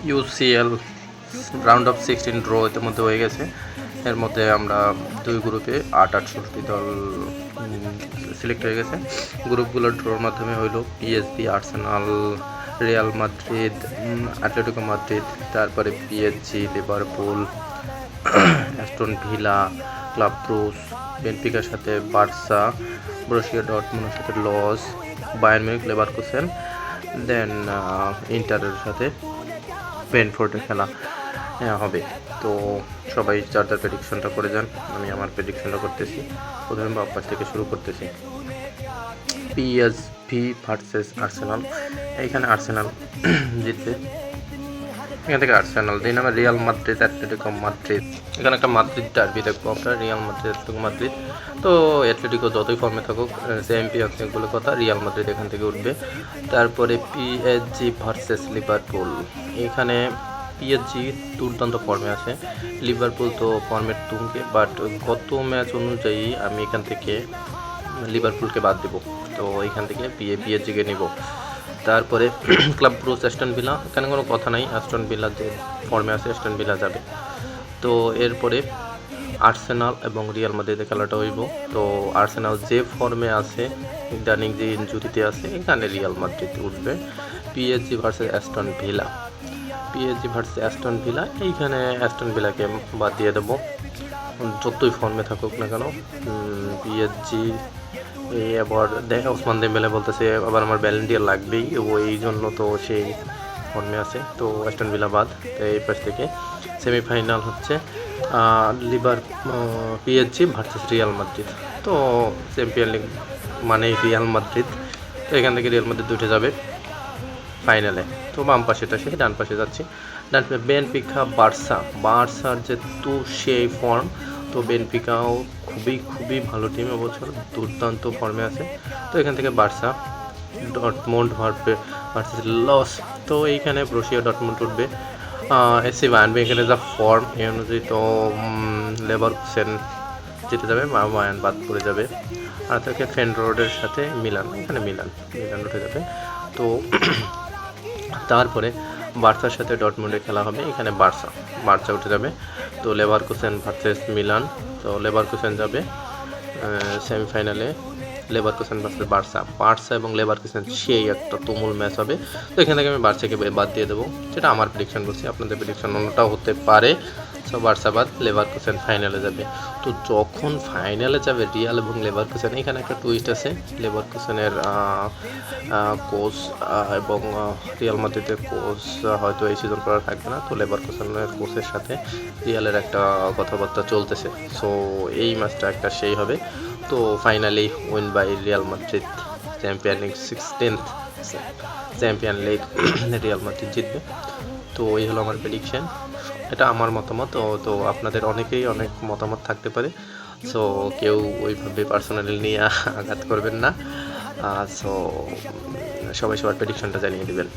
UCL round of 16 draw ইতিমধ্যে হয়ে গেছে। এর মধ্যে আমরা দুই গ্রুপে 68 দল সিলেক্ট হয়ে গেছে। গ্রুপগুলোর ড্রোর মাধ্যমে হইল PSV, Arsenal, Real Madrid, Atletico Madrid, তারপরে PSG, Liverpool, Aston Villa, Club Brugge, বেনফিকার সাথে বার্সা, বরুসিয়া ডর্টমুন্ডের সাথে loss, Bayern Munich, Leverkusen, then ইন্টারের সাথে ব্রেন্টফোর্ডের খেলা হবে। তো সবাই যার যার প্রেডিকশনটা করে যান। আমি আমার প্রেডিকশনটা করতেছি। প্রথমে বাপ্পাস থেকে শুরু করতেছি। PSV versus Arsenal. এইখানে আর্সেনাল জিতবে। এখান থেকে আর্সেনাল দিন আমার রিয়াল মাদ্রিদ, অ্যাটলেটিকো মাদ্রিদ। এখানে একটা মাদ্রিদ ডার্বি দেখবো আমরা, রিয়াল মাদ্রিদ, অ্যাটলেটিকো মাদ্রিদ। তো অ্যাটলেটিকো যতই ফর্মে থাকুক, চ্যাম্পিয়ন্স লিগ বলে কথা, রিয়াল মাদ্রিদ এখান থেকে উঠবে। তারপরে পিএসজি ভার্সেস লিভারপুল। এখানে পিএসজি দুর্দান্ত ফর্মে আছে, লিভারপুল তো ফর্মের তুঙ্গে, বাট গত ম্যাচ অনুযায়ী আমি এখান থেকে লিভারপুলকে বাদ দেবো। তো এইখান থেকে পিএসজিকে নিব। তারপরে ক্লাব ব্রুজ, অ্যাস্টন ভিলা। এখানে কোনো কথা নাই, অ্যাস্টন ভিলা যে ফর্মে আছে অ্যাস্টন ভিলা যাবে। তো এরপরে আর্সেনাল এবং রিয়াল মাদ্রিদের খেলাটা হইব। তো আর্সেনাল যে ফর্মে আছে, ইদানিং যে ইনজুরিতে আছে, এখানে রিয়াল মাদ্রিদ উঠবে। PSG versus Aston villa. PSG versus Aston villa. এইখানে অ্যাস্টন ভিলাকে বাদ দিয়ে দেবো, যতই ফর্মে থাকুক না কেন। পিএসজি আবার ওসমান দেমবেলে বলতেছে আবার আমার ব্যালেন্টিয়ার লাগবেই, এই জন্য তো সেই ফর্মে আছে। তো অ্যাস্টন ভিলা বাদ। তো এই পাশ থেকে সেমিফাইনাল হচ্ছে পিএসজি ভার্সেস রিয়াল মাদ্রিদ। তো চ্যাম্পিয়ন লিগ মানে রিয়াল মাদ্রিদ। তো এখান থেকে রিয়াল মাদ্রিদ উঠে যাবে ফাইনালে। তো বাম পাশেটা সেই, ডান পাশে যাচ্ছি। ডান পাশে বেনফিকা বার্সা। বার্সার যে তো সেই ফর্ম, তো বেনফিকাও খুবই ভালো টিম এবছর, দুর্দান্ত ফর্মে আছে। তো এখান থেকে বার্সা। Dortmund versus loss. তো এইখানে বরুসিয়া ডর্টমুন্ড উঠবে। এসি বায়ার্ন এখানে যা ফর্ম, এই অনুযায়ী তো লেভারকুসেন জিতে যাবে, বায়ার্ন বাদ পড়ে যাবে। আর থাকে ফেনরোডের সাথে মিলান। এখানে মিলান উঠে যাবে। তো তারপরে বার্সার সাথে ডর্টমুন্ডের খেলা হবে, এখানে বার্সা উঠে যাবে। তো লেভারকুসেন ভার্সেস মিলান। তো লেভারকুসেন যাবে সেমিফাইনালে। লেভারকুসেন ভার্সেস বার্সা এবং লেভারকুসেন সেই একটা তুমুল ম্যাচ হবে। তো এখান থেকে আমি বার্সাকে বাদ দিয়ে দেবো, যেটা আমার প্রেডিকশন বলছি। আপনাদের প্রেডিকশন অন্যটাও হতে পারে। সো বার্সা বাদ, লেভারকুসেন ফাইনালে যাবে। তো যখন ফাইনালে যাবে রিয়াল এবং লেভারকুসেন, এখানে একটা টুইস্ট আছে। লেভারকুসেনের কোচ এবং রিয়াল মাদ্রিদের কোচ হয়তো এই সিজন পর থাকবে না। তো লেভারকুসেনের কোচের সাথে রিয়ালের একটা কথাবার্তা চলতেছে। সো এই ম্যাচটা একটা সেই হবে। তো finally win by Real Madrid, champion league 16th champion league Real Madrid জিতবে। তো এই হলো আমার প্রেডিকশন। এটা আমার মতামত। তো আপনাদের অনেকেই অনেক মতামত থাকতে পারে। সো কেউ ওইভাবে পার্সোনালি নিয়ে আঘাত করবেন না। সো সবাই সবার প্রেডিকশনটা জানিয়ে দেবেন।